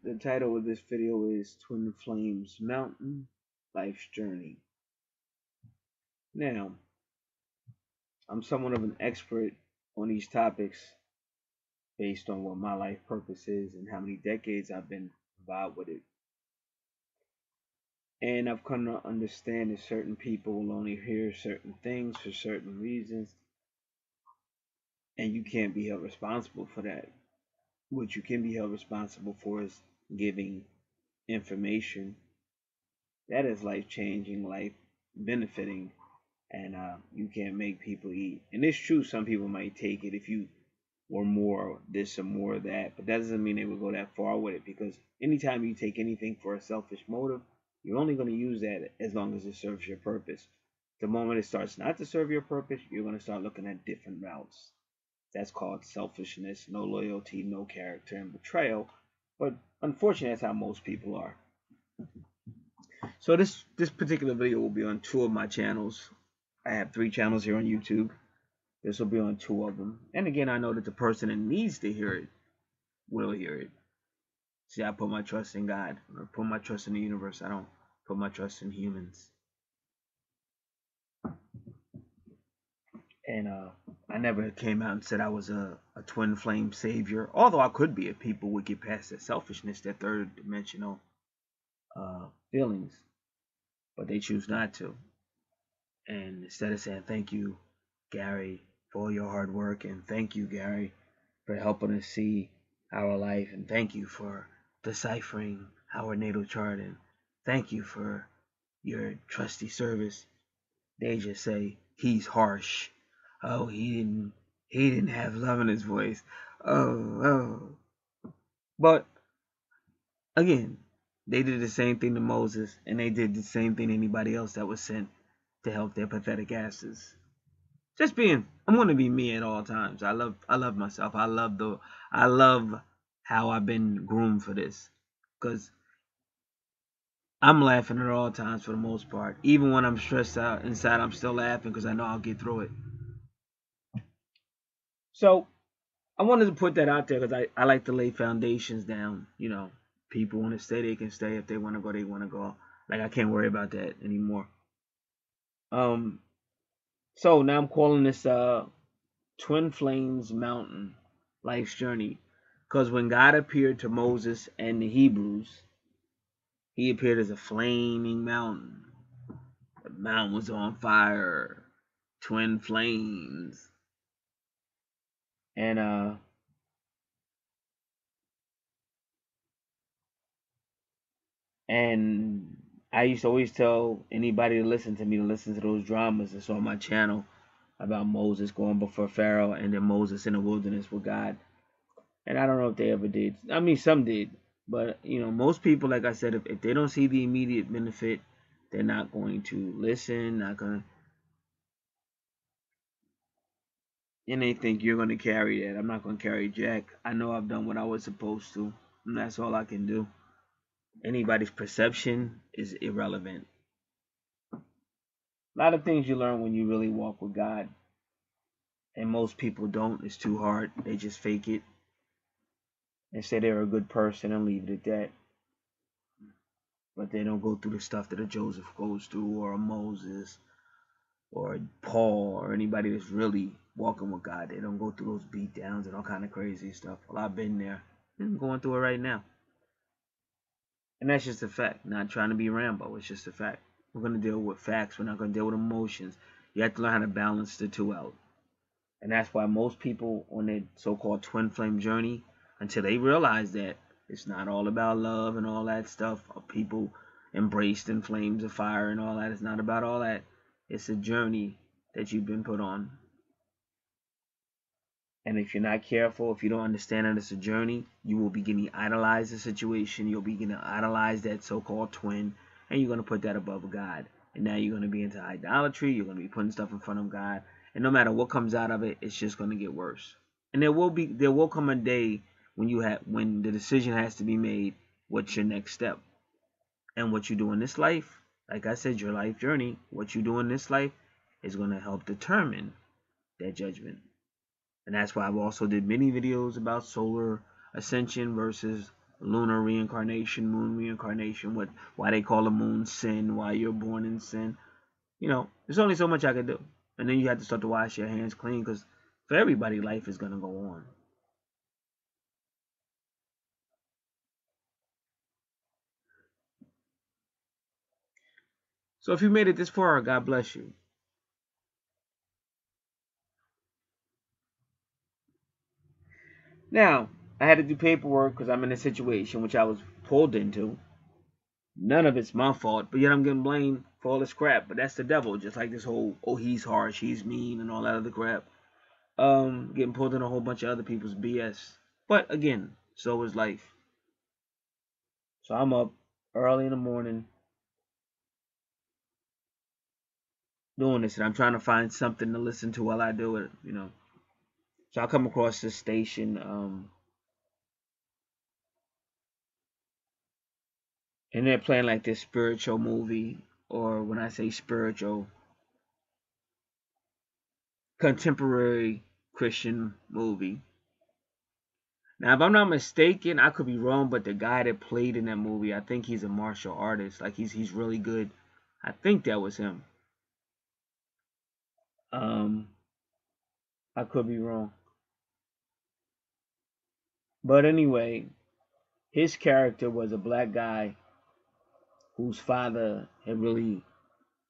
The title of this video is Twin Flames Mountain Life's Journey. Now, I'm somewhat of an expert on these topics based on what my life purpose is and how many decades I've been involved with it. And I've come to understand that certain people will only hear certain things for certain reasons, and you can't be held responsible for that. What you can be held responsible for is giving information that is life changing, life benefiting, and you can't make people eat. And it's true, some people might take it if you were more this or more that, but that doesn't mean they would go that far with it, because anytime you take anything for a selfish motive, you're only going to use that as long as it serves your purpose. The moment it starts not to serve your purpose, you're going to start looking at different routes. That's called selfishness, no loyalty, no character, and betrayal. But unfortunately, that's how most people are. So this particular video will be on 2 of my channels. I have 3 channels here on YouTube. This will be on 2 of them. And again, I know that the person that needs to hear it will hear it. See, I put my trust in God. I put my trust in the universe. I don't put my trust in humans. And I never came out and said I was a twin flame savior. Although I could be if people would get past that selfishness, that third dimensional feelings. But they choose not to. And instead of saying thank you, Gary, for all your hard work, and thank you, Gary, for helping us see our life, and thank you for deciphering our natal chart, and thank you for your trusty service, they just say he's harsh. Oh, he didn't have love in his voice. Oh. But again, they did the same thing to Moses, and they did the same thing to anybody else that was sent to help their pathetic asses. I'm gonna be me at all times. I love myself. I love how I've been groomed for this, because I'm laughing at all times for the most part. Even when I'm stressed out inside, I'm still laughing because I know I'll get through it. So I wanted to put that out there because I like to lay foundations down. You know, people want to stay, they can stay. If they want to go, they want to go. Like, I can't worry about that anymore. So now I'm calling this Twin Flames Mountain Life's Journey, because when God appeared to Moses and the Hebrews, he appeared as a flaming mountain. The mountain was on fire, twin flames. And I used to always tell anybody to listen to those dramas that's on my channel about Moses going before Pharaoh and then Moses in the wilderness with God. And I don't know if they ever did. I mean, some did. But, you know, most people, like I said, if they don't see the immediate benefit, they're not going to listen, and they think you're going to carry that. I'm not going to carry Jack. I know I've done what I was supposed to, and that's all I can do. Anybody's perception is irrelevant. A lot of things you learn when you really walk with God, and most people don't. It's too hard. They just fake it and say they're a good person and leave it at that. But they don't go through the stuff that a Joseph goes through, or a Moses, or Paul, or anybody that's really walking with God. They don't go through those beat downs and all kind of crazy stuff. Well, I've been there. I'm going through it right now. And that's just a fact. Not trying to be Rambo. It's just a fact. We're going to deal with facts. We're not going to deal with emotions. You have to learn how to balance the two out. And that's why most people on their so-called twin flame journey, until they realize that it's not all about love and all that stuff, or people embraced in flames of fire and all that. It's not about all that. It's a journey that you've been put on. And if you're not careful, if you don't understand that it's a journey, you will begin to idolize the situation. You'll begin to idolize that so-called twin, and you're going to put that above God. And now you're going to be into idolatry. You're going to be putting stuff in front of God. And no matter what comes out of it, it's just going to get worse. And there will come a day when the decision has to be made. What's your next step? And what you do in this life, like I said, your life journey, what you do in this life is going to help determine that judgment. And that's why I've also did many videos about solar ascension versus lunar reincarnation, moon reincarnation, why they call the moon sin, why you're born in sin. There's only so much I could do. And then you have to start to wash your hands clean, because for everybody, life is going to go on. So if you made it this far, God bless you. Now, I had to do paperwork because I'm in a situation which I was pulled into. None of it's my fault, but yet I'm getting blamed for all this crap. But that's the devil, just like this whole, oh, he's harsh, he's mean, and all that other crap. Getting pulled in a whole bunch of other people's BS. But again, so is life. So I'm up early in the morning doing this, and I'm trying to find something to listen to while I do it. So I come across this station, and they're playing like this spiritual movie, or when I say spiritual, contemporary Christian movie. Now, if I'm not mistaken, I could be wrong, but the guy that played in that movie, I think he's a martial artist. Like he's really good. I think that was him. Um, I could be wrong, but anyway, his character was a black guy whose father had really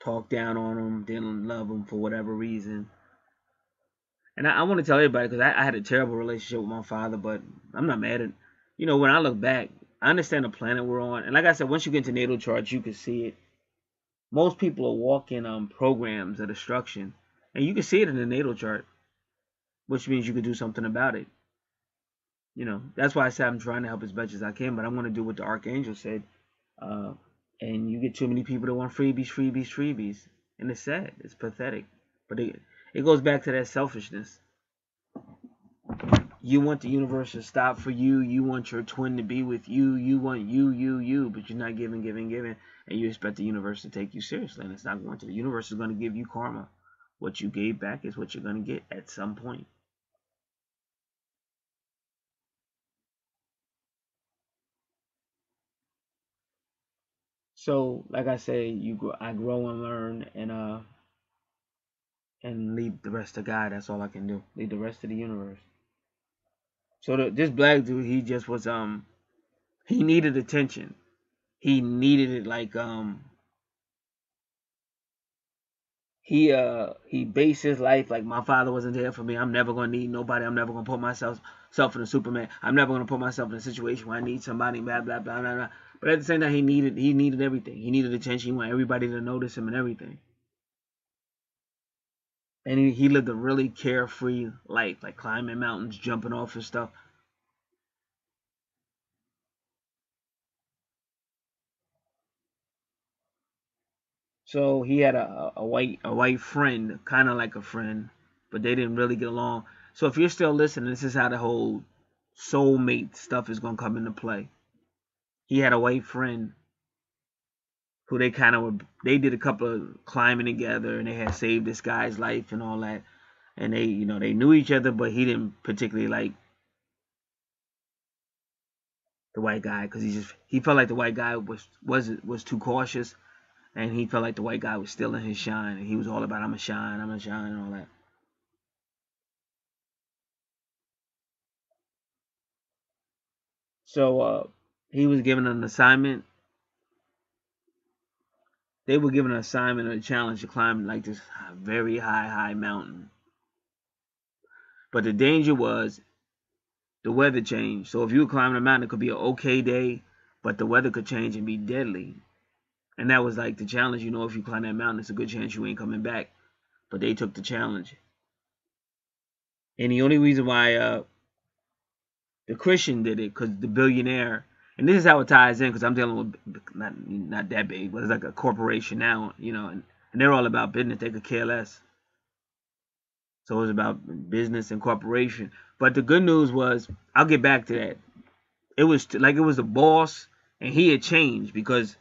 talked down on him, didn't love him for whatever reason. And I want to tell everybody, because I had a terrible relationship with my father, but I'm not mad at. When I look back, I understand the planet we're on, and like I said, once you get into natal charts, you can see it. Most people are walking programs of destruction, and you can see it in the natal chart, which means you can do something about it. That's why I said I'm trying to help as much as I can, but I want to do what the archangel said. Uh, and you get too many people that want freebies, freebies, freebies, and it's sad. It's pathetic. But it goes back to that selfishness. You want the universe to stop for you. You want your twin to be with you. You want you, but you're not giving, and you expect the universe to take you seriously, and it's not going to. The universe is going to give you karma. What you gave back is what you're going to get at some point. So, like I say, I grow and learn, and leave the rest to God. That's all I can do. Leave the rest to the universe. So this black dude, he just was he needed attention. He needed it like he based his life like my father wasn't there for me. I'm never gonna need nobody. I'm never gonna put myself in a Superman. I'm never gonna put myself in a situation where I need somebody. Blah blah blah blah blah. But at the same time, he needed everything. He needed attention. He wanted everybody to notice him and everything. And he lived a really carefree life, like climbing mountains, jumping off and stuff. So he had a white friend, kind of like a friend, but they didn't really get along. So if you're still listening, this is how the whole soulmate stuff is gonna come into play. He had a white friend who they did a couple of climbing together, and they had saved this guy's life and all that. And they knew each other, but he didn't particularly like the white guy, because he felt like the white guy was too cautious, and he felt like the white guy was stealing his shine, and he was all about I'm a shine, and all that. So he was given an assignment. They were given an assignment or a challenge to climb like this very high mountain. But the danger was the weather changed. So if you were climbing a mountain, it could be an okay day, but the weather could change and be deadly. And that was like the challenge. If you climb that mountain, it's a good chance you ain't coming back. But they took the challenge. And the only reason why the Christian did it, because the billionaire, and this is how it ties in, because I'm dealing with not that big, but it's like a corporation now, and they're all about business. They could care less. So it was about business and corporation. But the good news was, I'll get back to that. It was like it was the boss, and he had changed, because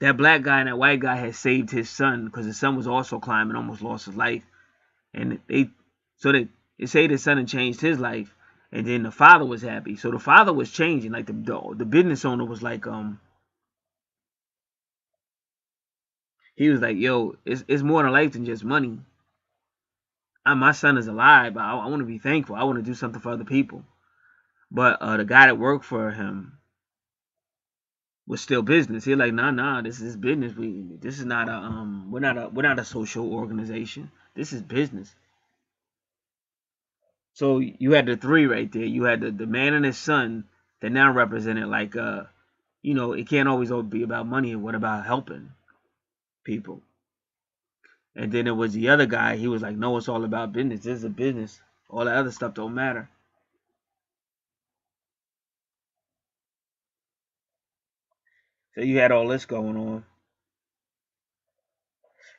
that black guy and that white guy had saved his son, because his son was also climbing, almost lost his life, and they saved his son and changed his life, And then the father was happy. So the father was changing. Like the business owner was like, he was like, yo, it's more to life than just money. My son is alive. I want to be thankful. I want to do something for other people. But the guy that worked for him was still business. He like, nah, this is business. This is not we're not a social organization. This is business. So you had the three right there. You had the man and his son that now represented like it can't always be about money. What about helping people? And then it was the other guy. He was like, no, it's all about business. This is a business. All that other stuff don't matter. So you had all this going on.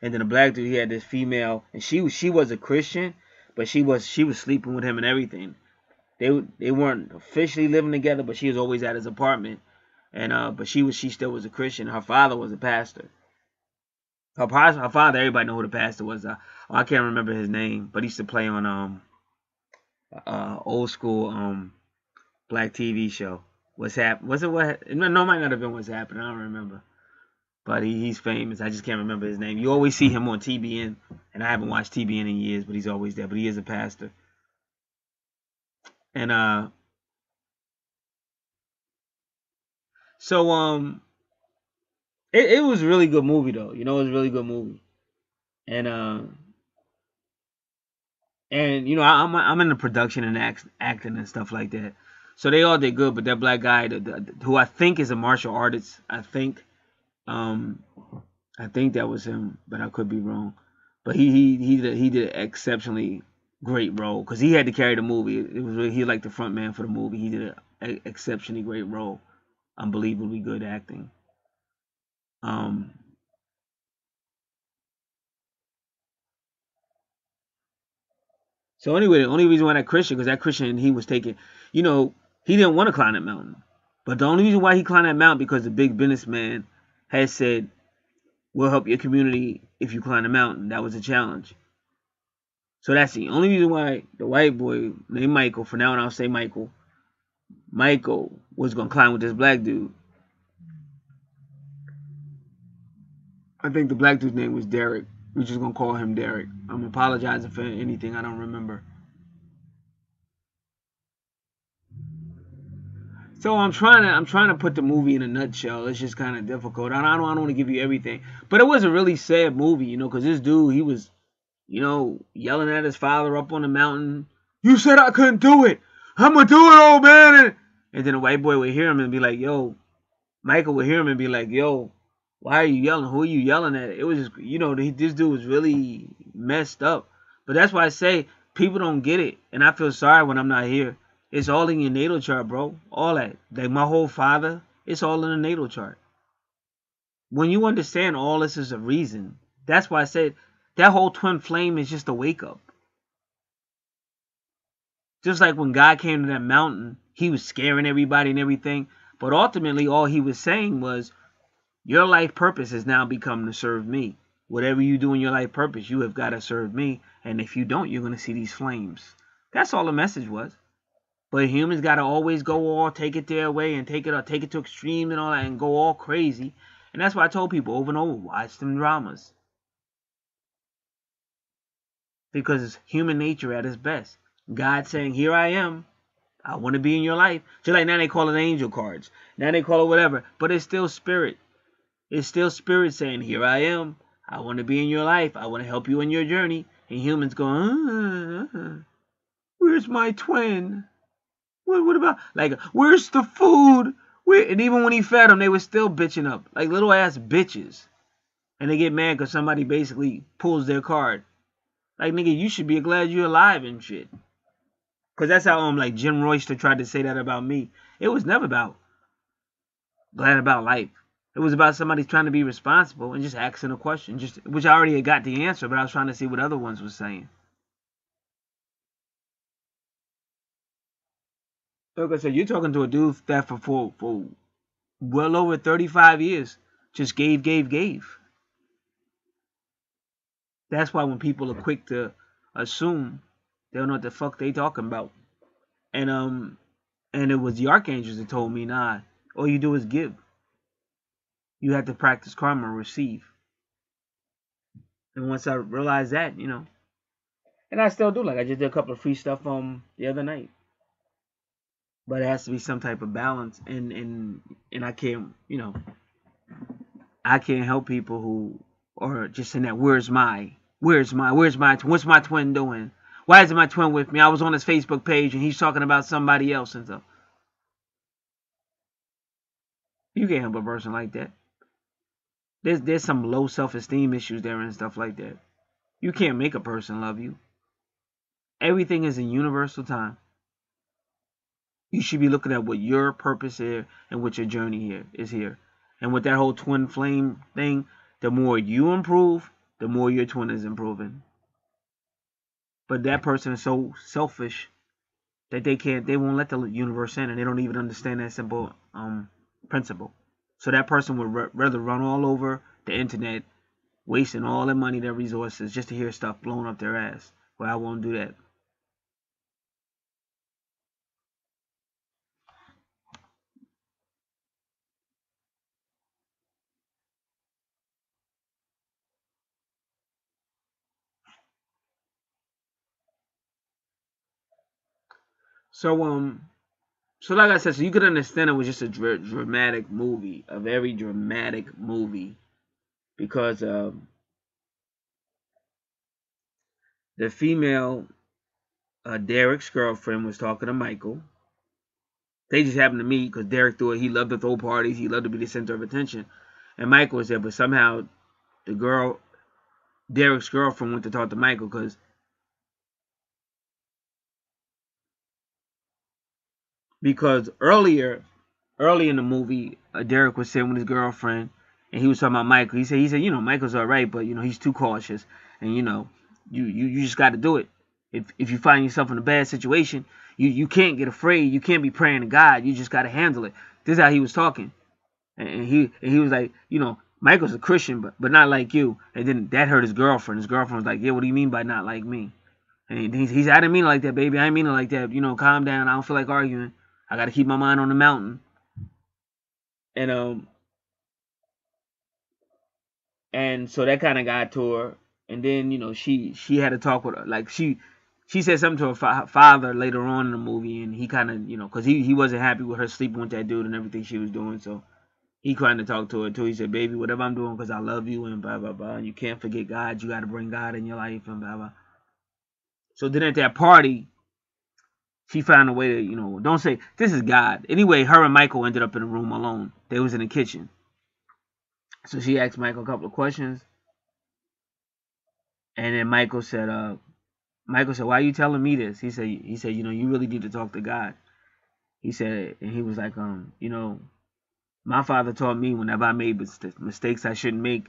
And then the black dude, he had this female, and she was a Christian, but she was sleeping with him and everything. They weren't officially living together, but she was always at his apartment. And but she still was a Christian. Her father was a pastor. Her father, everybody know who the pastor was. I can't remember his name, but he used to play on old school black TV show. What's happening? Was it what? No, it might not have been What's Happening. I don't remember. But he's famous. I just can't remember his name. You always see him on TBN, and I haven't watched TBN in years, but he's always there. But he is a pastor. And so it was a really good movie though. It was a really good movie. And I'm in the production and acting and stuff like that. So they all did good, but that black guy, who I think is a martial artist, um, I think that was him, but I could be wrong. But he did an exceptionally great role because he had to carry the movie. It was really, he like the front man for the movie. He did an exceptionally great role, unbelievably good acting. Um, so anyway, the only reason why that Christian, because that Christian he was taking, he didn't want to climb that mountain, but the only reason why he climbed that mountain because the big businessman had said, "We'll help your community if you climb the mountain." That was a challenge. So that's the only reason why the white boy named Michael, for now on I'll say Michael was gonna climb with this black dude. I think the black dude's name was Derek. We're just gonna call him Derek. I'm apologizing for anything I don't remember. So I'm trying to put the movie in a nutshell. It's just kind of difficult. I don't want to give you everything, but it was a really sad movie, because this dude he was, yelling at his father up on the mountain. You said I couldn't do it. I'm gonna do it, old man. And then the white boy would hear him and be like, "Yo," Michael would hear him and be like, "Yo, why are you yelling? Who are you yelling at?" It was just, this dude was really messed up. But that's why I say people don't get it, and I feel sorry when I'm not here. It's all in your natal chart, bro. All that, like my whole father, it's all in the natal chart. When you understand all this is a reason, that's why I said that whole twin flame is just a wake up. Just like when God came to that mountain, he was scaring everybody and everything. But ultimately, all he was saying was, your life purpose has now become to serve me. Whatever you do in your life purpose, you have got to serve me. And if you don't, you're going to see these flames. That's all the message was. But humans got to always go all take it their way and take it to extremes and all that and go all crazy. And that's why I told people over and over, watch them dramas. Because it's human nature at its best. God saying, here I am. I want to be in your life. Just like now they call it angel cards. Now they call it whatever. But it's still spirit. It's still spirit saying, here I am. I want to be in your life. I want to help you in your journey. And humans go, where's my twin? What about, like, where's the food? And even when he fed them, they were still bitching up. Like little ass bitches. And they get mad because somebody basically pulls their card. Like, nigga, you should be glad you're alive and shit. Because that's how, like, Jim Royster tried to say that about me. It was never about glad about life. It was about somebody trying to be responsible and just asking a question, which I already had got the answer, but I was trying to see what other ones was saying. Like I said, you're talking to a dude that for well over 35 years just gave. That's why when people are quick to assume, they don't know what the fuck they talking about. And it was the archangels that told me, nah, all you do is give. You have to practice karma and receive. And once I realized that, and I still do. Like I just did a couple of free stuff the other night. But it has to be some type of balance, and I can't, I can't help people who are just in that what's my twin doing? Why isn't my twin with me? I was on his Facebook page and he's talking about somebody else and stuff. You can't help a person like that. There's some low self-esteem issues there and stuff like that. You can't make a person love you. Everything is in universal time. You should be looking at what your purpose is and what your journey here is here. And with that whole twin flame thing, the more you improve, the more your twin is improving. But that person is so selfish that they won't let the universe in, and they don't even understand that simple principle. So that person would rather run all over the internet, wasting all their money, their resources, just to hear stuff blown up their ass. Well, I won't do that. So so like I said, so you could understand it was just a dramatic movie, a very dramatic movie, because the female, Derek's girlfriend, was talking to Michael. They just happened to meet because Derek thought he loved to throw parties, he loved to be the center of attention, and Michael was there. But somehow the girl, Derek's girlfriend, went to talk to Michael because early in the movie, Derek was sitting with his girlfriend, and he was talking about Michael. He said, Michael's all right, but he's too cautious, and you just got to do it. If you find yourself in a bad situation, you can't get afraid. You can't be praying to God. You just got to handle it. This is how he was talking, and he was like, Michael's a Christian, but not like you. And then that hurt his girlfriend. His girlfriend was like, yeah, what do you mean by not like me? And he's I didn't mean it like that, baby. I didn't mean it like that. Calm down. I don't feel like arguing. I got to keep my mind on the mountain. And and so that kind of got to her. And then she had to talk with her. Like she said something to her father later on in the movie, and he kind of because he wasn't happy with her sleeping with that dude and everything she was doing. So he kind of talked to her too. He said, baby, whatever I'm doing because I love you and blah blah blah. And you can't forget God. You got to bring God in your life and blah blah. So then at that party, she found a way to, don't say this is God. Anyway, her and Michael ended up in a room alone. They was in the kitchen. So she asked Michael a couple of questions, and then Michael said, why are you telling me this? He said, you really need to talk to God. He said, and he was like, my father taught me whenever I made mistakes I shouldn't make,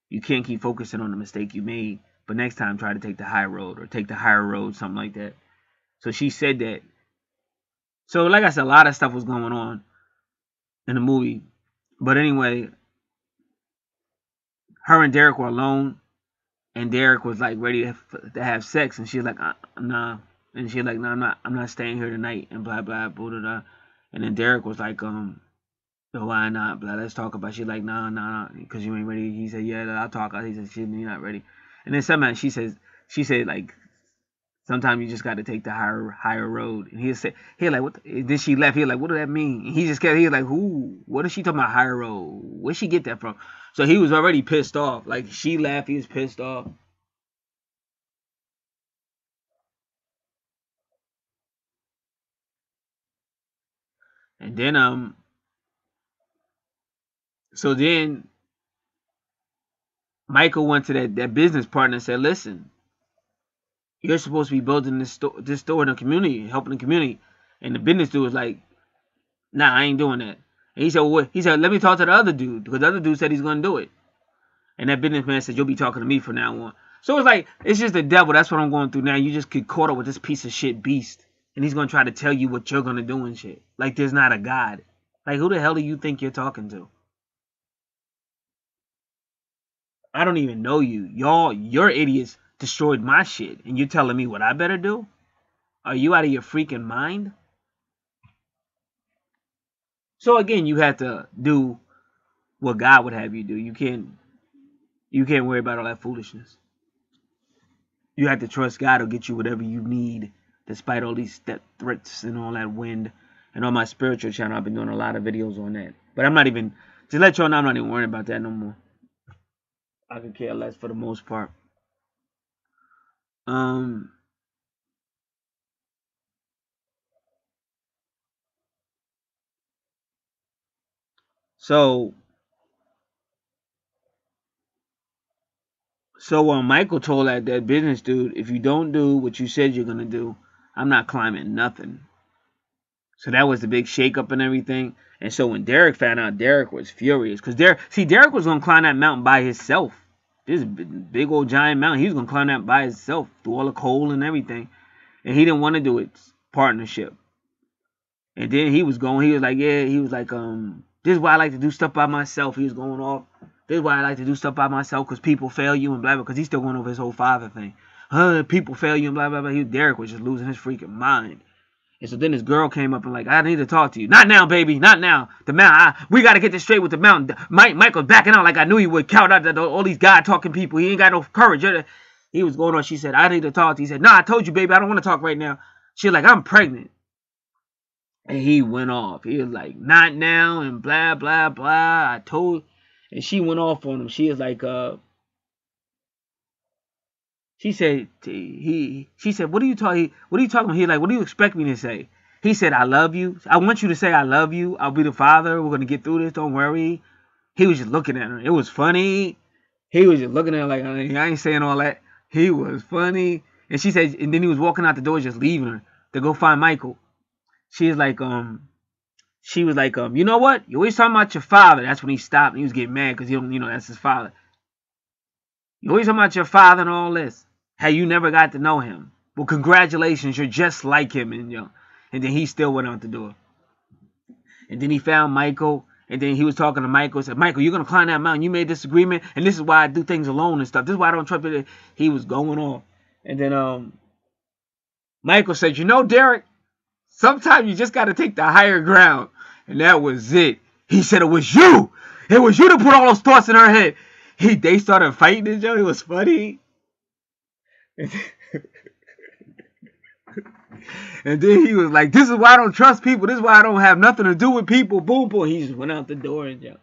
you can't keep focusing on the mistake you made, but next time try to take the high road or take the higher road, something like that. So she said that. So like I said, a lot of stuff was going on in the movie. But anyway, her and Derek were alone, and Derek was like ready to have sex, and she's like, nah, and she's like, nah, I'm not staying here tonight, and blah blah blah blah. Blah. And then Derek was like, why not? Blah, let's talk about it. She's like, nah, because you ain't ready. He said, yeah, I'll talk. He said, you're not ready. And then somehow she said like, sometimes you just got to take the higher road. And he like, what? Then she left. He like, what does that mean? And he was like, who? What is she talking about higher road? Where'd she get that from? So he was already pissed off. Like she left, he was pissed off. And then so then Michael went to that business partner and said, listen, you're supposed to be building this store in the community, helping the community. And the business dude was like, nah, I ain't doing that. And he said, well, what? He said, let me talk to the other dude, because the other dude said he's gonna do it. And that businessman said, you'll be talking to me from now on. So it's like, it's just the devil. That's what I'm going through now. You just get caught up with this piece of shit beast. And he's going to try to tell you what you're going to do and shit. Like there's not a God. Like who the hell do you think you're talking to? I don't even know you. Your idiots destroyed my shit. And you're telling me what I better do? Are you out of your freaking mind? So again, you have to do what God would have you do. You can't worry about all that foolishness. You have to trust God will get you whatever you need, despite all these threats and all that wind. And on my spiritual channel, I've been doing a lot of videos on that. But I'm not even, to let y'all know, I'm not even worrying about that no more. I could care less for the most part. So Michael told that business dude, if you don't do what you said you're gonna do, I'm not climbing nothing. So that was the big shakeup and everything. And so when Derek found out, Derek was furious because Derek was gonna climb that mountain by himself. This big old giant mountain, he was gonna climb that by himself through all the coal and everything, and he didn't want to do it partnership. And then he was like, yeah, he was like, this is why I like to do stuff by myself. He was going off. This is why I like to do stuff by myself because people fail you and blah blah. Because he's still going over his whole father thing. People fail you and blah blah blah. Derek was just losing his freaking mind. And so then this girl came up and like, I need to talk to you. Not now, baby. Not now. The mountain. We got to get this straight with the mountain. Michael's backing out like I knew he would. Count out all these God talking people. He ain't got no courage. He was going on. She said, I need to talk to you. He said, no, I told you, baby. I don't want to talk right now. She's like, I'm pregnant. And he went off. He was like, not now and blah, blah, blah. I told. And she went off on him. She was like, she said, what are you talking about? He like, what do you expect me to say? He said, I love you. I want you to say I love you. I'll be the father. We're going to get through this. Don't worry. He was just looking at her. It was funny. He was just looking at her like, I ain't saying all that. He was funny. And she said, and then he was walking out the door just leaving her to go find Michael. She was like, you know what? You always talking about your father. That's when he stopped and he was getting mad because he don't, that's his father. You always talking about your father and all this. How you never got to know him. Well, congratulations, you're just like him. And then he still went out the door. And then he found Michael. And then he was talking to Michael. Said, Michael, you're going to climb that mountain. You made this agreement. And this is why I do things alone and stuff. This is why I don't trust you. He was going on. And then Michael said, Derek, sometimes you just got to take the higher ground. And that was it. He said, it was you. It was you to put all those thoughts in her head. They started fighting each other. It was funny. And then he was like, this is why I don't trust people. This is why I don't have nothing to do with people. Boom, boom. He just went out the door and jumped.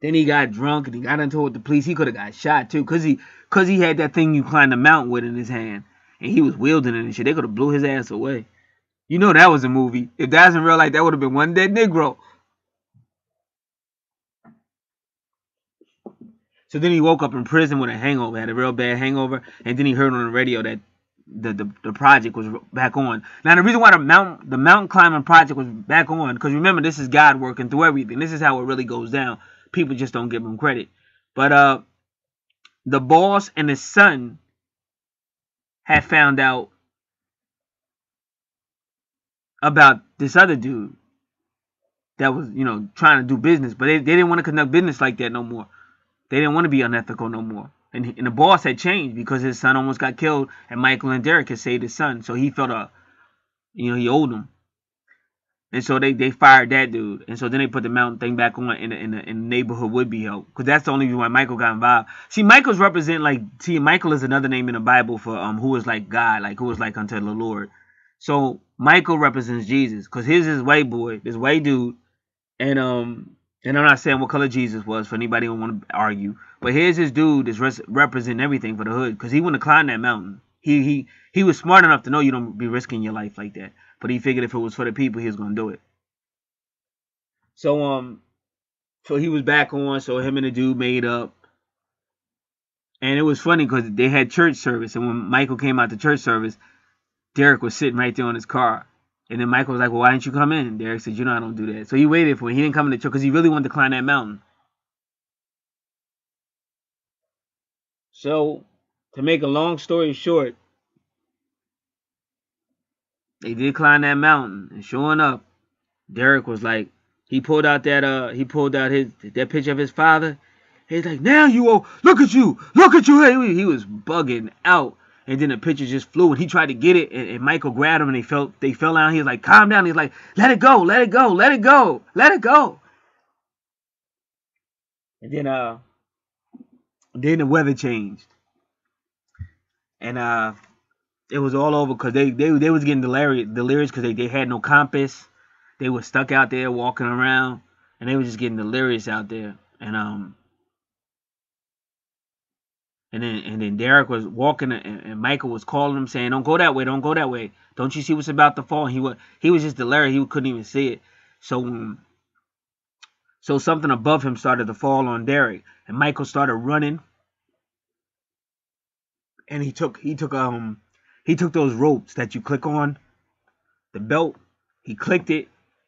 Then he got drunk and he got into it with the police. He could have got shot too because he had that thing you climb the mountain with in his hand. And he was wielding it and shit. They could have blew his ass away. That was a movie. If that's in real life, that would have been one dead Negro. So then he woke up in prison with a hangover, had a real bad hangover, and then he heard on the radio that the project was back on. Now the reason why the mountain climbing project was back on, because remember, this is God working through everything. This is how it really goes down. People just don't give him credit. But the boss and his son had found out about this other dude that was, trying to do business, but they didn't want to conduct business like that no more. They didn't want to be unethical no more. And the boss had changed because his son almost got killed, and Michael and Derek had saved his son. So he felt he owed them. And so they fired that dude. And so then they put the mountain thing back on in the neighborhood would be help. Because that's the only reason why Michael got involved. See, Michael is another name in the Bible for who is like God, like who is like unto the Lord. So Michael represents Jesus. Because here's this white boy, this white dude, and I'm not saying what color Jesus was for anybody who want to argue. But here's this dude that's representing everything for the hood. Because he wanted to climb that mountain. He was smart enough to know you don't be risking your life like that. But he figured if it was for the people, he was going to do it. So he was back on. So him and the dude made up. And it was funny because they had church service. And when Michael came out to church service, Derek was sitting right there on his car. And then Michael was like, well, why didn't you come in? And Derek said, I don't do that. So he waited for him. He didn't come in the church because he really wanted to climb that mountain. So, to make a long story short, they did climb that mountain. And sure enough, Derek was like, he pulled out that picture of his father. He's like, now you look at you. He was bugging out. and then the picture just flew, and he tried to get it, and Michael grabbed him, and they fell down. He was like, calm down. He's like, let it go, let it go, let it go, let it go. And then the weather changed, and it was all over because they was getting delirious because they had no compass. They were stuck out there walking around, and they were just getting delirious out there. And then Derek was walking, and Michael was calling him, saying, "Don't go that way, don't go that way. Don't you see what's about to fall?" And he was just delirious. He couldn't even see it. So something above him started to fall on Derek, and Michael started running, and he took those ropes that you click on the belt. He clicked it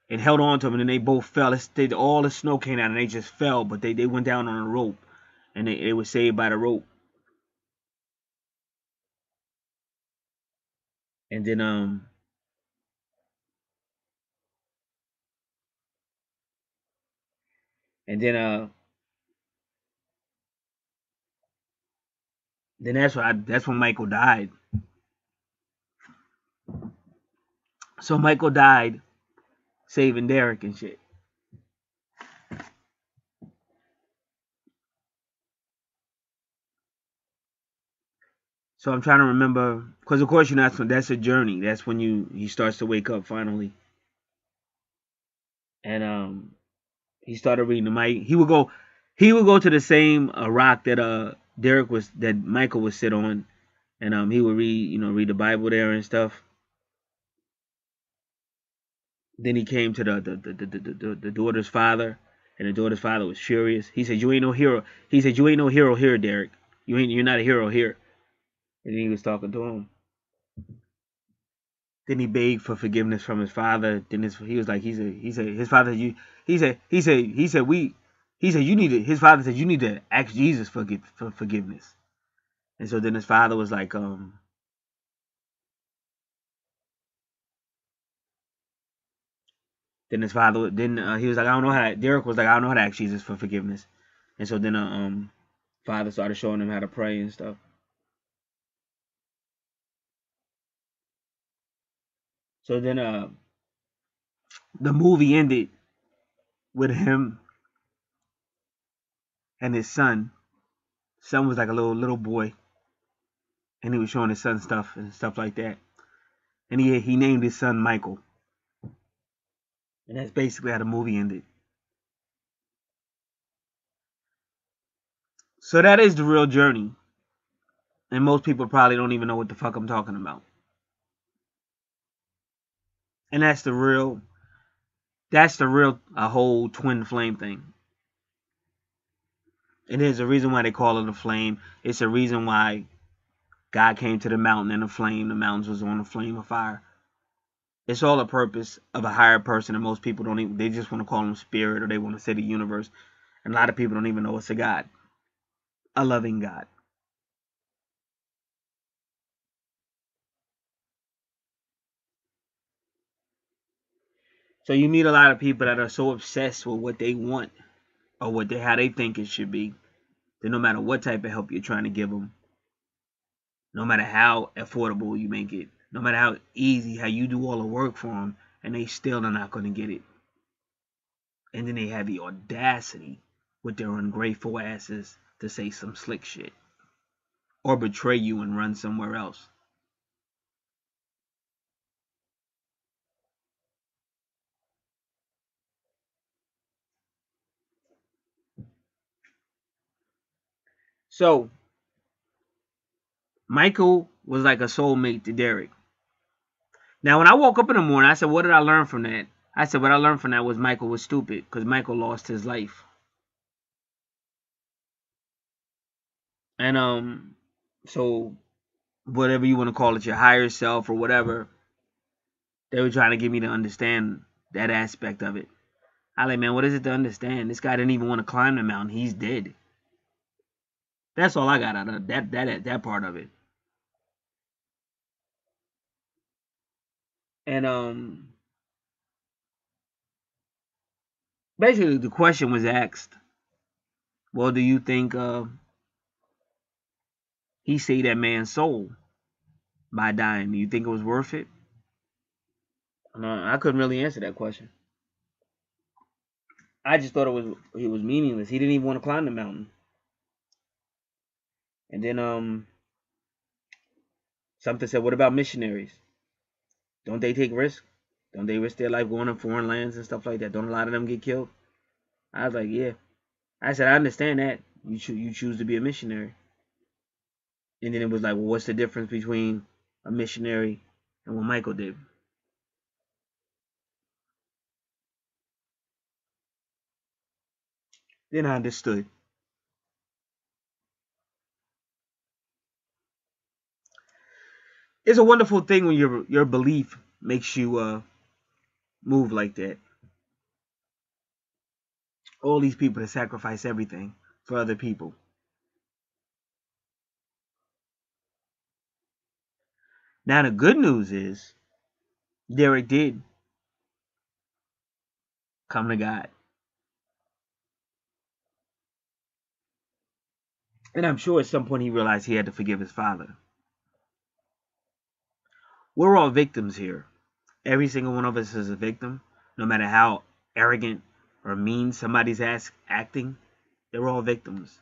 and held on to them, and then they both fell. All the snow came out, and they just fell, but they went down on a rope, and they were saved by the rope. And then and then then that's when Michael died. So Michael died saving Derek and shit. So I'm trying to remember, because of course that's a journey. That's when he starts to wake up finally, and he started reading the Mike. He would go to the same rock that Michael would sit on, and he would read the Bible there and stuff. Then he came to the daughter's father, and the daughter's father was furious. He said, "You ain't no hero." He said, "You ain't no hero here, Derek. You're not a hero here." And then he was talking to him. Then he begged for forgiveness from his father. Then he was like, he said his father, his father said you need to ask Jesus for forgiveness. And so then his father was like, then his father, then he was like, I don't know how. Derek was like, I don't know how to ask Jesus for forgiveness. And so then father started showing him how to pray and stuff. So then the movie ended with him and his son. Son was like a little boy, and he was showing his son stuff and stuff like that. And he named his son Michael. And that's basically how the movie ended. So that is the real journey. And most people probably don't even know what the fuck I'm talking about. And that's the real whole twin flame thing. And there's a reason why they call it a flame. It's a reason why God came to the mountain in a flame. The mountains was on a flame of fire. It's all a purpose of a higher person, and most people don't even, they just want to call him spirit, or they want to say the universe. And a lot of people don't even know it's a God. A loving God. So you meet a lot of people that are so obsessed with what they want, or how they think it should be, that no matter what type of help you're trying to give them, no matter how affordable you make it, no matter how easy, how you do all the work for them, and they still are not going to get it. And then they have the audacity with their ungrateful asses to say some slick shit, or betray you and run somewhere else. So Michael was like a soulmate to Derek. Now, when I woke up in the morning, I said, what did I learn from that? I said, what I learned from that was Michael was stupid, because Michael lost his life. And so whatever you want to call it, your higher self or whatever, they were trying to get me to understand that aspect of it. I like, man, what is it to understand? This guy didn't even want to climb the mountain. He's dead. That's all I got out of that part of it. And basically the question was asked, well, do you think he saved that man's soul? by dying? Do you think it was worth it? No, I couldn't really answer that question. I just thought it was meaningless. He didn't even want to climb the mountain. And then something said, "What about missionaries? Don't they take risks? Don't they risk their life going to foreign lands and stuff like that? Don't a lot of them get killed?" I was like, "Yeah." I said, "I understand that. You choose to be a missionary." And then it was like, "Well, what's the difference between a missionary and what Michael did?" Then I understood. It's a wonderful thing when your belief makes you move like that. All these people that sacrifice everything for other people. Now the good news is Derek did come to God. And I'm sure at some point he realized he had to forgive his father. We're all victims here. Every single one of us is a victim, no matter how arrogant or mean somebody's acting. They're all victims.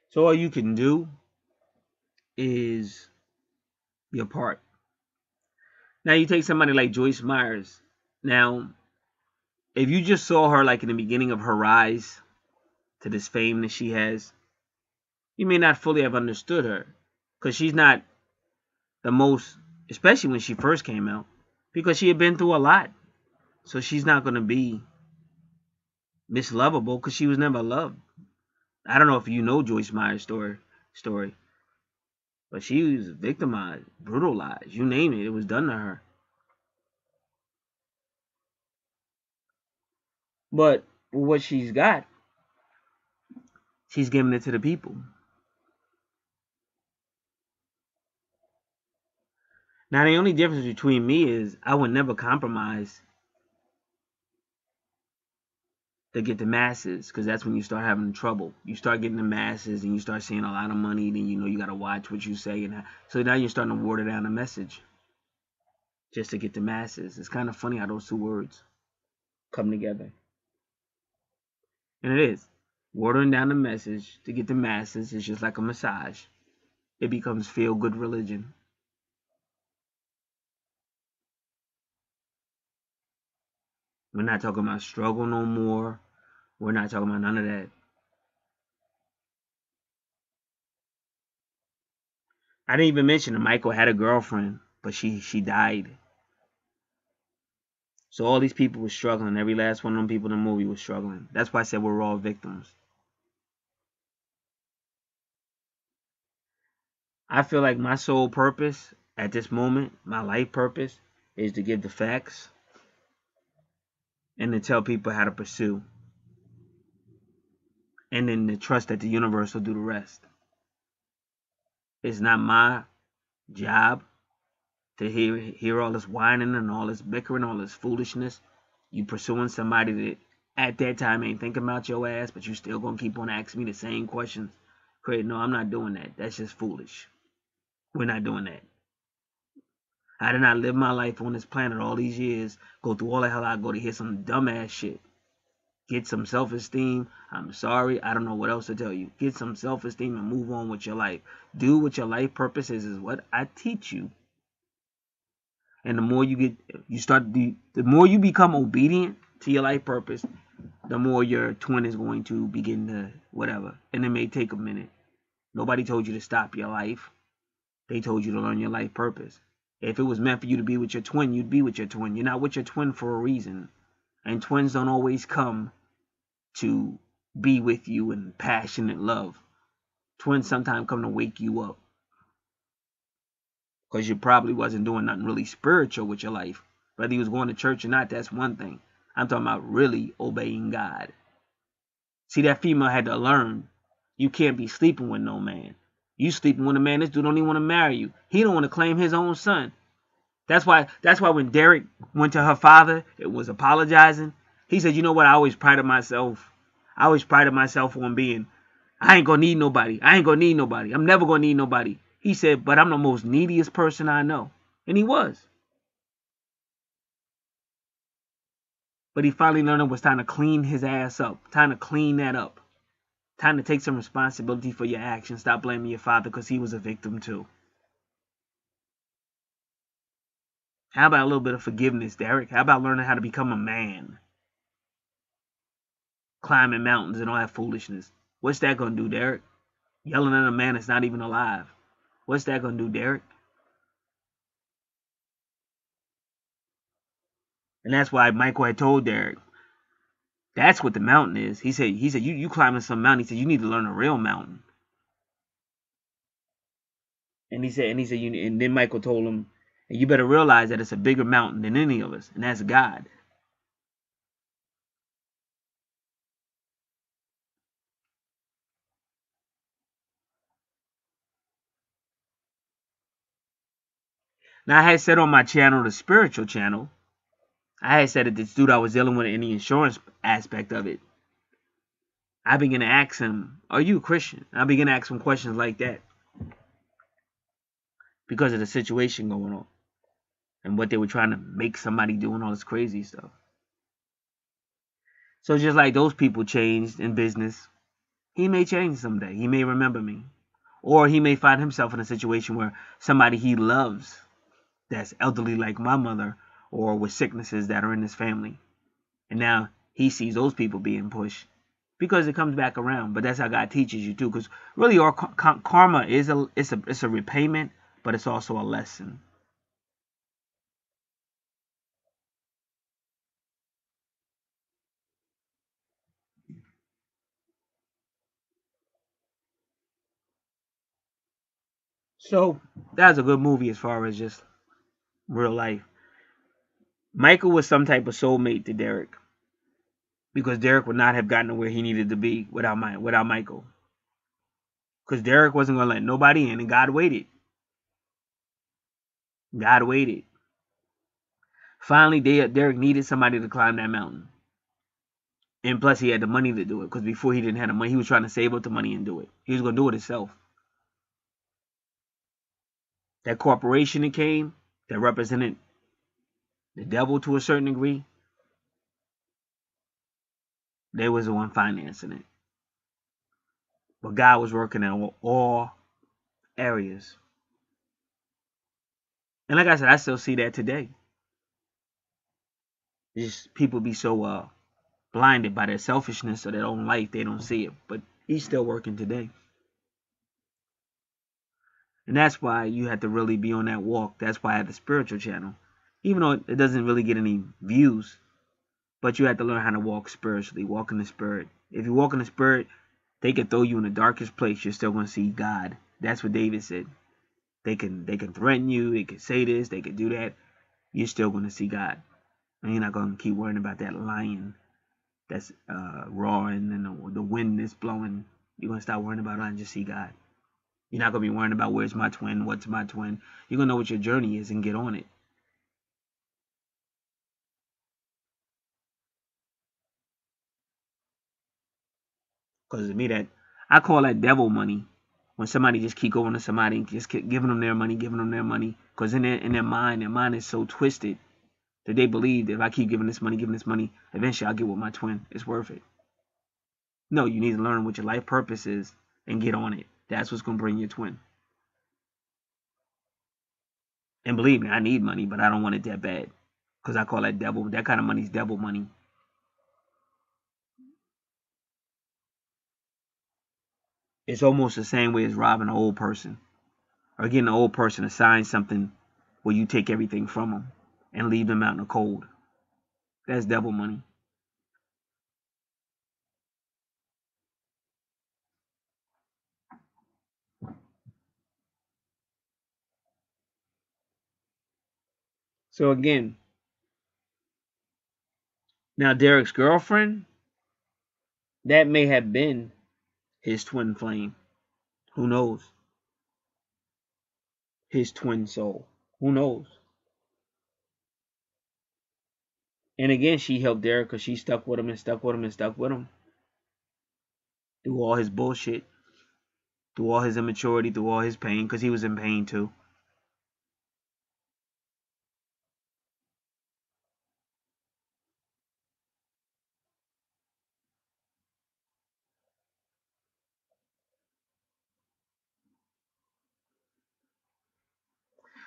So all you can do is your part. Now you take somebody like Joyce Myers. Now, if you just saw her like in the beginning of her rise to this fame that she has, you may not fully have understood her. Because she's not the most, especially when she first came out, because she had been through a lot. So she's not going to be mislovable because she was never loved. I don't know if you know Joyce Meyer's story, but she was victimized, brutalized, you name it, it was done to her. But what she's got, she's giving it to the people. Now the only difference between me is I would never compromise to get the masses, because that's when you start having trouble. You start getting the masses and you start seeing a lot of money, then you know you got to watch what you say, and so now you're starting to water down the message just to get the masses. It's kind of funny how those two words come together. And it is. Watering down the message to get the masses is just like a massage. It becomes feel good religion. We're not talking about struggle no more. We're not talking about none of that. I didn't even mention that Michael had a girlfriend, but she died. So all these people were struggling. Every last one of them people in the movie was struggling. That's why I said we're all victims. I feel like my sole purpose at this moment, my life purpose, is to give the facts and to tell people how to pursue. And then to trust that the universe will do the rest. It's not my job to hear all this whining and all this bickering, all this foolishness. You pursuing somebody that at that time ain't thinking about your ass, but you still gonna keep on asking me the same questions. Great, no, I'm not doing that. That's just foolish. We're not doing that. I did not live my life on this planet all these years, go through all the hell I go to hear some dumbass shit. Get some self-esteem. I'm sorry, I don't know what else to tell you. Get some self-esteem and move on with your life. Do what your life purpose is what I teach you. And the more the more you become obedient to your life purpose, the more your twin is going to begin to whatever. And it may take a minute. Nobody told you to stop your life. They told you to learn your life purpose. If it was meant for you to be with your twin, you'd be with your twin. You're not with your twin for a reason. And twins don't always come to be with you in passionate love. Twins sometimes come to wake you up. Because you probably wasn't doing nothing really spiritual with your life. Whether you was going to church or not, that's one thing. I'm talking about really obeying God. See, that female had to learn you can't be sleeping with no man. You sleeping with a man, this dude don't even want to marry you. He don't want to claim his own son. That's why when Derek went to her father, it was apologizing. He said, you know what, I always prided myself. On being, I ain't gonna need nobody. I ain't gonna need nobody. I'm never gonna need nobody. He said, but I'm the most neediest person I know. And he was. But he finally learned it was time to clean his ass up. Time to clean that up. Time to take some responsibility for your actions. Stop blaming your father because he was a victim too. How about a little bit of forgiveness, Derek? How about learning how to become a man? Climbing mountains and all that foolishness. What's that gonna do, Derek? Yelling at a man that's not even alive. What's that gonna do, Derek? And that's why Michael had told Derek, that's what the mountain is. He said, you climbing some mountain. He said, you need to learn a real mountain. And then Michael told him, and you better realize that it's a bigger mountain than any of us, and that's God. Now I had said on my channel, the spiritual channel, I had said that this dude I was dealing with in the insurance aspect of it. I began to ask him, are you a Christian? I began to ask him questions like that because of the situation going on and what they were trying to make somebody do and all this crazy stuff. So just like those people changed in business, he may change someday. He may remember me. Or he may find himself in a situation where somebody he loves that's elderly like my mother or with sicknesses that are in his family. And now he sees those people being pushed because it comes back around. But that's how God teaches you too. Because really, our karma is it's a repayment, but it's also a lesson. So that's a good movie as far as just real life. Michael was some type of soulmate to Derek because Derek would not have gotten to where he needed to be without Michael. Because Derek wasn't going to let nobody in, and God waited. God waited. Finally, Derek needed somebody to climb that mountain. And plus, he had the money to do it. Because before he didn't have the money, he was trying to save up the money and do it. He was going to do it himself. That corporation that came, that represented the devil to a certain degree, they was the one financing it. But God was working in all areas. And like I said, I still see that today. Just people be so blinded by their selfishness of their own life, they don't see it. But he's still working today. And that's why you have to really be on that walk. That's why I have the spiritual channel. Even though it doesn't really get any views, but you have to learn how to walk spiritually, walk in the spirit. If you walk in the spirit, they can throw you in the darkest place. You're still going to see God. That's what David said. They can threaten you. They can say this. They can do that. You're still going to see God. And you're not going to keep worrying about that lion that's roaring and the wind that's blowing. You're going to stop worrying about it and just see God. You're not going to be worrying about where's my twin, what's my twin. You're going to know what your journey is and get on it. Because to me, that I call that devil money. When somebody just keep going to somebody and just keep giving them their money, giving them their money. Because in their mind is so twisted that they believe that if I keep giving this money, eventually I'll get with my twin. It's worth it. No, you need to learn what your life purpose is and get on it. That's what's going to bring your twin. And believe me, I need money, but I don't want it that bad. Because I call that devil. That kind of money is devil money. It's almost the same way as robbing an old person. Or getting an old person to sign something where you take everything from them and leave them out in the cold. That's devil money. So again, Now, Derek's girlfriend, that may have been his twin flame. Who knows? His twin soul. Who knows? And again, she helped Derek because she stuck with him and stuck with him and stuck with him through all his bullshit, through all his immaturity, through all his pain, because he was in pain too.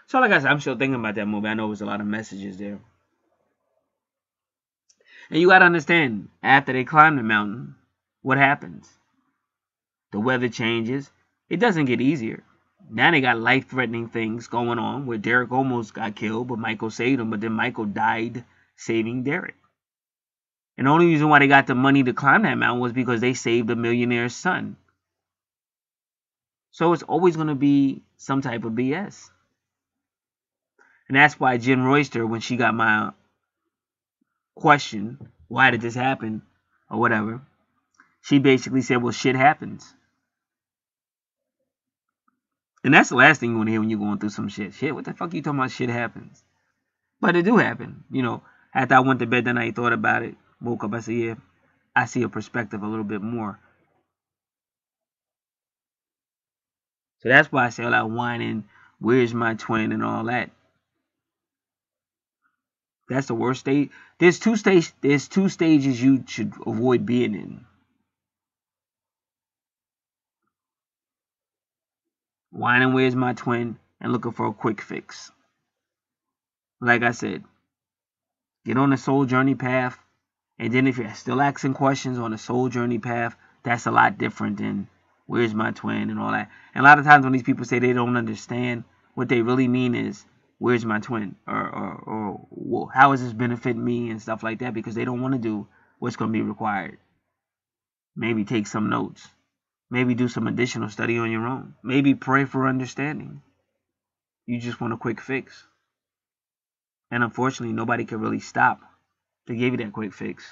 So, like I said, I'm still thinking about that movie. I know there's a lot of messages there. And you got to understand, after they climb the mountain, what happens? The weather changes. It doesn't get easier. Now they got life-threatening things going on where Derek almost got killed, but Michael saved him. But then Michael died saving Derek. And the only reason why they got the money to climb that mountain was because they saved a millionaire's son. So it's always going to be some type of BS. And that's why Jen Royster, when she got my question, why did this happen, or whatever, she basically said, well, shit happens. And that's the last thing you want to hear when you're going through some shit. Shit, what the fuck you talking about? Shit happens. But it do happen. You know, after I went to bed that night, thought about it, woke up, I said, yeah, I see a perspective a little bit more. So that's why I say all that whining, where's my twin and all that. That's the worst stage. There's two stages you should avoid being in. Whining, where's my twin, and looking for a quick fix. Like I said, get on the soul journey path, and then if you're still asking questions on the soul journey path, that's a lot different than where's my twin and all that. And a lot of times when these people say they don't understand, what they really mean is where's my twin, or well, how does this benefit me and stuff like that, because they don't want to do what's going to be required. Maybe take some notes. Maybe do some additional study on your own. Maybe pray for understanding. You just want a quick fix. And unfortunately, nobody can really stop to give you that quick fix.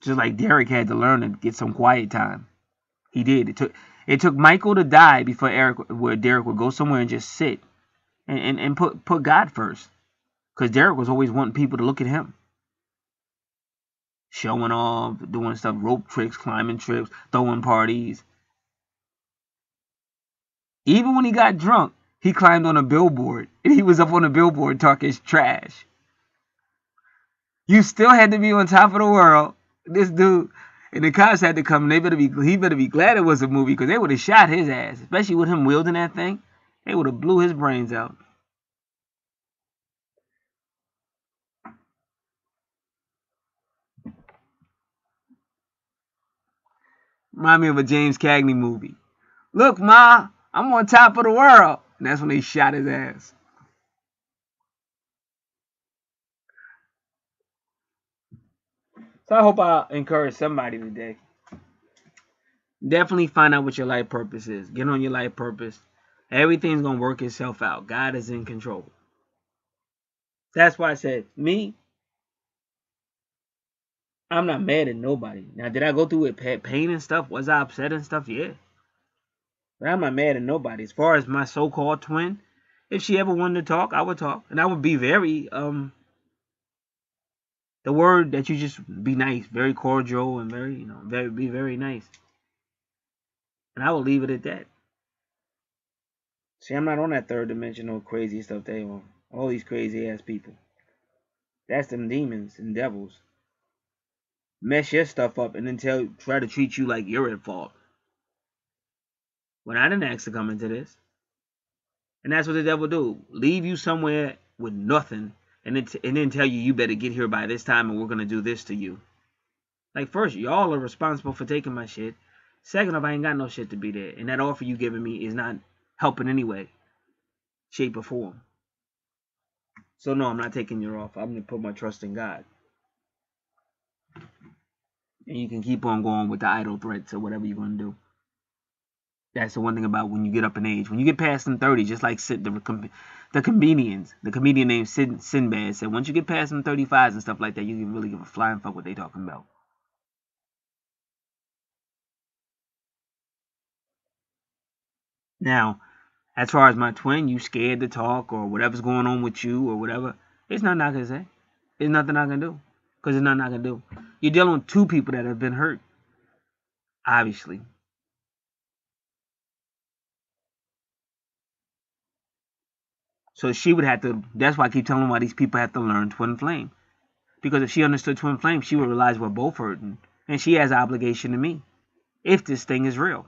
Just like Derek had to learn to get some quiet time. He did. It took Michael to die before Derek would go somewhere and just sit and put God first. Because Derek was always wanting people to look at him. Showing off, doing stuff, rope tricks, climbing trips, throwing parties. Even when he got drunk, he climbed on a billboard. And he was up on a billboard talking trash. You still had to be on top of the world. This dude, and the cops had to come. And he better be glad it was a movie, because they would have shot his ass, especially with him wielding that thing. They would have blew his brains out. Remind me of a James Cagney movie. Look, Ma, I'm on top of the world. And that's when they shot his ass. So I hope I encourage somebody today. Definitely find out what your life purpose is. Get on your life purpose. Everything's going to work itself out. God is in control. That's why I said, me, I'm not mad at nobody. Now, did I go through it pain and stuff? Was I upset and stuff? Yeah. But I'm not mad at nobody. As far as my so-called twin, if she ever wanted to talk, I would talk. And I would be very, the word that you just be nice, very cordial and very, be very nice. And I will leave it at that. See, I'm not on that third dimensional crazy stuff they on. All these crazy ass people. That's them demons and devils. Mess your stuff up and then try to treat you like you're at fault. When I didn't ask to come into this. And that's what the devil do. Leave you somewhere with nothing and then tell you better get here by this time and we're going to do this to you. Like, first, y'all are responsible for taking my shit. Second off, I ain't got no shit to be there. And that offer you giving me is not helping anyway, shape or form. So no, I'm not taking your offer. I'm going to put my trust in God. And you can keep on going with the idle threats or whatever you're going to do. That's the one thing about when you get up in age. When you get past them 30, just like the comedians, the comedian named Sinbad said, once you get past them 35s and stuff like that, you can really give a flying fuck what they talking about. Now, as far as my twin, you scared to talk or whatever's going on with you or whatever, it's nothing I can say. It's nothing I can do. Because there's nothing I can do. You're dealing with two people that have been hurt, obviously. So she would have to, that's why I keep telling why these people have to learn twin flame. Because if she understood twin flame, she would realize we're both hurting. And she has an obligation to me if this thing is real.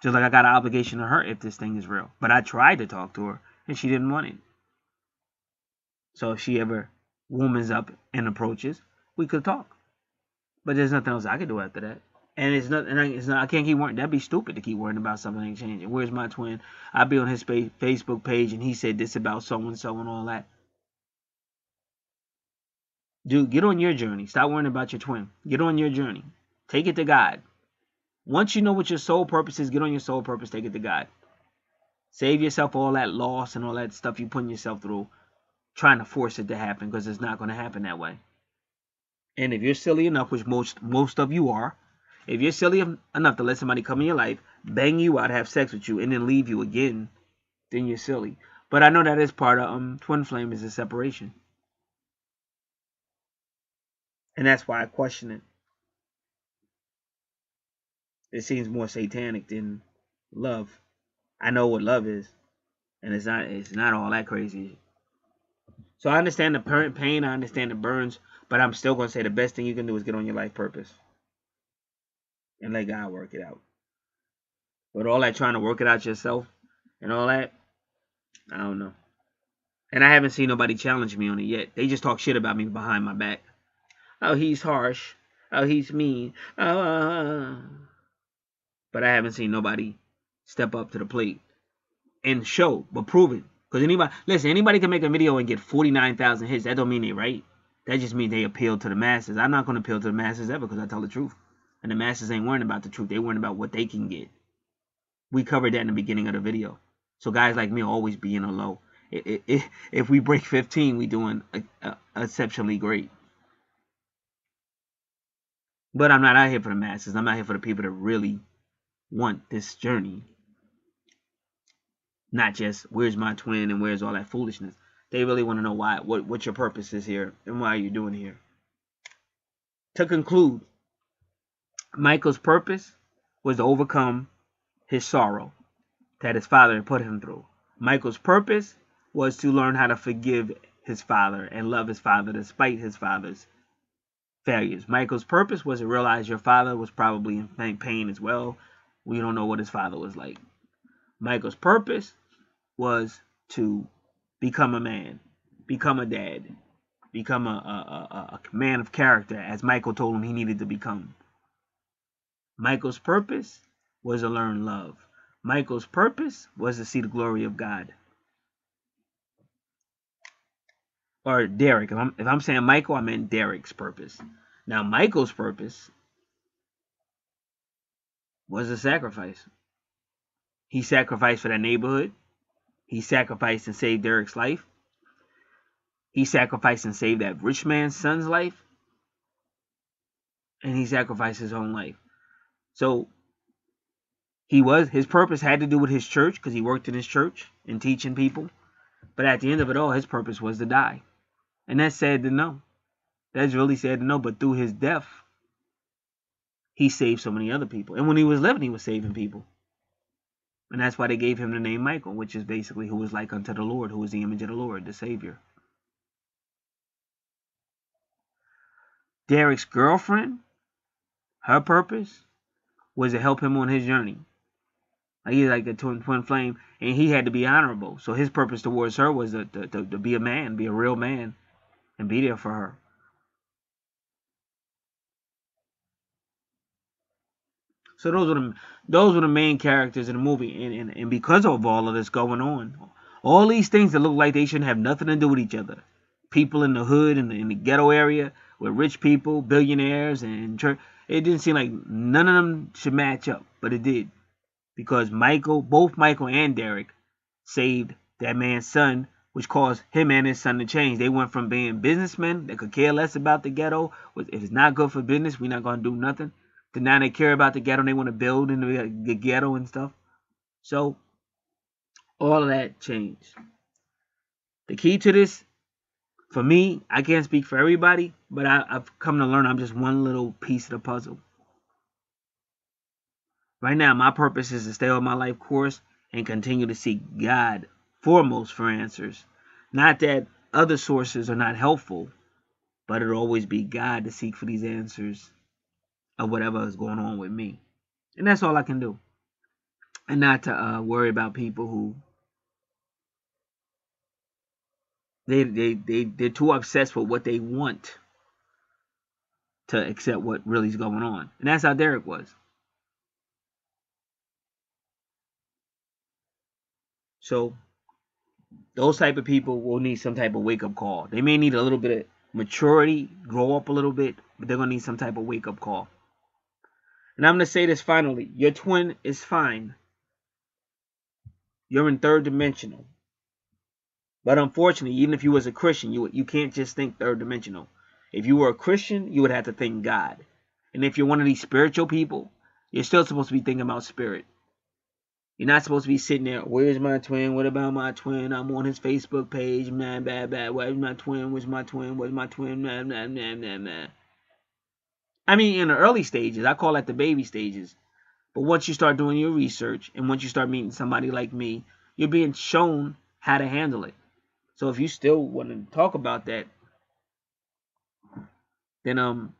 Just like I got an obligation to her if this thing is real. But I tried to talk to her and she didn't want it. So if she ever womans up and approaches, we could talk. But there's nothing else I could do after that. And it's not, I can't keep worrying. That'd be stupid to keep worrying about something ain't changing. Where's my twin? I'll be on his Facebook page and he said this about so and so and all that. Dude, get on your journey. Stop worrying about your twin. Get on your journey. Take it to God. Once you know what your soul purpose is, get on your soul purpose, take it to God. Save yourself all that loss and all that stuff you're putting yourself through, trying to force it to happen, because it's not going to happen that way. And if you're silly enough, which most of you are, if you're silly enough to let somebody come in your life, bang you out, have sex with you, and then leave you again, then you're silly. But I know that is part of twin flame is a separation. And that's why I question it. It seems more satanic than love. I know what love is, and it's not all that crazy. So I understand the pain, I understand the burns, but I'm still gonna say the best thing you can do is get on your life purpose and let God work it out. But all that trying to work it out yourself and all that, I don't know. And I haven't seen nobody challenge me on it yet. They just talk shit about me behind my back. Oh, he's harsh. Oh, he's mean. But I haven't seen nobody step up to the plate and show, but prove it. Because anybody can make a video and get 49,000 hits. That don't mean they right. That just means they appeal to the masses. I'm not going to appeal to the masses ever because I tell the truth. And the masses ain't worrying about the truth. They worrying about what they can get. We covered that in the beginning of the video. So guys like me will always be in a low. If we break 15, we doing exceptionally great. But I'm not out here for the masses. I'm out here for the people that really want this journey. Not just where's my twin and where's all that foolishness. They really want to know what your purpose is here and why you're doing here. To conclude, Michael's purpose was to overcome his sorrow that his father had put him through. Michael's purpose was to learn how to forgive his father and love his father despite his father's failures. Michael's purpose was to realize your father was probably in pain as well. We don't know what his father was like. Michael's purpose was to become a man, become a dad, become a man of character, as Michael told him he needed to become. Michael's purpose was to learn love. Michael's purpose was to see the glory of God. Or Derek. If I'm saying Michael, I meant Derek's purpose. Now, Michael's purpose was a sacrifice. He sacrificed for that neighborhood. He sacrificed and saved Derek's life. He sacrificed and saved that rich man's son's life. And he sacrificed his own life. So his purpose had to do with his church, because he worked in his church and teaching people. But at the end of it all, his purpose was to die. And that's sad to know. That's really sad to know. But through his death, he saved so many other people. And when he was living, he was saving people. And that's why they gave him the name Michael, which is basically who is like unto the Lord, who is the image of the Lord, the Savior. Derek's girlfriend, her purpose was to help him on his journey. Like he's like the twin flame, and he had to be honorable. So his purpose towards her was to be a man, be a real man, and be there for her. So those were the main characters in the movie, and because of all of this going on, all these things that look like they shouldn't have nothing to do with each other, people in the hood, in the ghetto area, with rich people, billionaires, and church, it didn't seem like none of them should match up, but it did. because both Michael and Derek saved that man's son, which caused him and his son to change. They went from being businessmen that could care less about the ghetto. If it's not good for business, we're not going to do nothing. To now they care about the ghetto and they want to build in the ghetto and stuff. So all of that changed. The key to this, for me, I can't speak for everybody, but I've come to learn I'm just one little piece of the puzzle. Right now, my purpose is to stay on my life course and continue to seek God foremost for answers. Not that other sources are not helpful, but it'll always be God to seek for these answers of whatever is going on with me. And that's all I can do. And not to worry about people who they're too obsessed with what they want to accept what really is going on. And that's how Derek was. So those type of people will need some type of wake up call. They may need a little bit of maturity, grow up a little bit, but they're gonna need some type of wake up call. And I'm gonna say this finally: your twin is fine. You're in third dimensional, but unfortunately, even if you was a Christian, you can't just think third dimensional. If you were a Christian, you would have to think God. And if you're one of these spiritual people, you're still supposed to be thinking about spirit. You're not supposed to be sitting there, where's my twin? What about my twin? I'm on his Facebook page, man, bad. Where's my twin? Where's my twin? Where's my twin? Man. I mean, in the early stages, I call that the baby stages. But once you start doing your research and once you start meeting somebody like me, you're being shown how to handle it. So if you still want to talk about that, then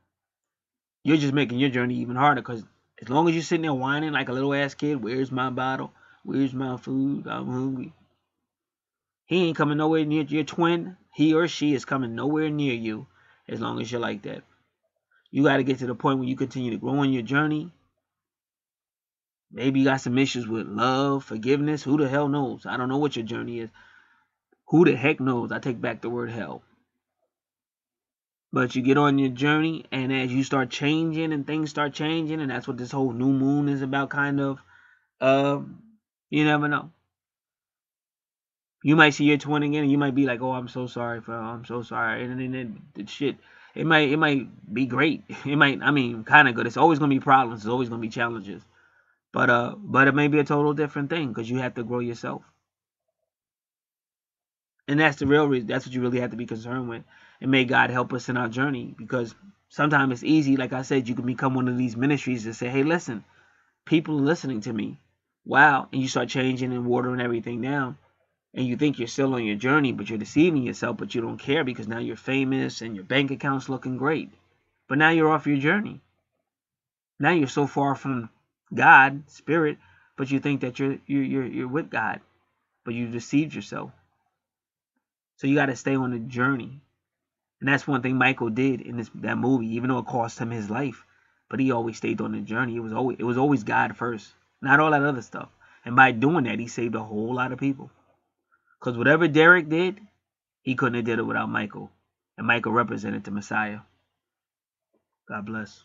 you're just making your journey even harder. Because as long as you're sitting there whining like a little ass kid, where's my bottle? Where's my food? I'm hungry. He ain't coming nowhere near your twin. He or she is coming nowhere near you as long as you're like that. You got to get to the point where you continue to grow on your journey. Maybe you got some issues with love, forgiveness. Who the hell knows? I don't know what your journey is. Who the heck knows? I take back the word hell. But you get on your journey, and as you start changing and things start changing, and that's what this whole new moon is about, kind of. You never know. You might see your twin again, and you might be like, "Oh, I'm so sorry, I'm so sorry," and then the shit. It might be great. It might, I mean, kind of good. It's always gonna be problems. It's always gonna be challenges. But it may be a total different thing because you have to grow yourself. And that's the real reason. That's what you really have to be concerned with. And may God help us in our journey, because sometimes it's easy. Like I said, you can become one of these ministries that say, hey, listen, people are listening to me. Wow. And you start changing and watering everything down. And you think you're still on your journey, but you're deceiving yourself, but you don't care because now you're famous and your bank account's looking great. But now you're off your journey. Now you're so far from God, spirit, but you think that you're with God, but you deceived yourself. So you got to stay on the journey. And that's one thing Michael did in that movie, even though it cost him his life. But he always stayed on the journey. It was always God first, not all that other stuff. And by doing that, he saved a whole lot of people. Because whatever Derek did, he couldn't have did it without Michael. And Michael represented the Messiah. God bless.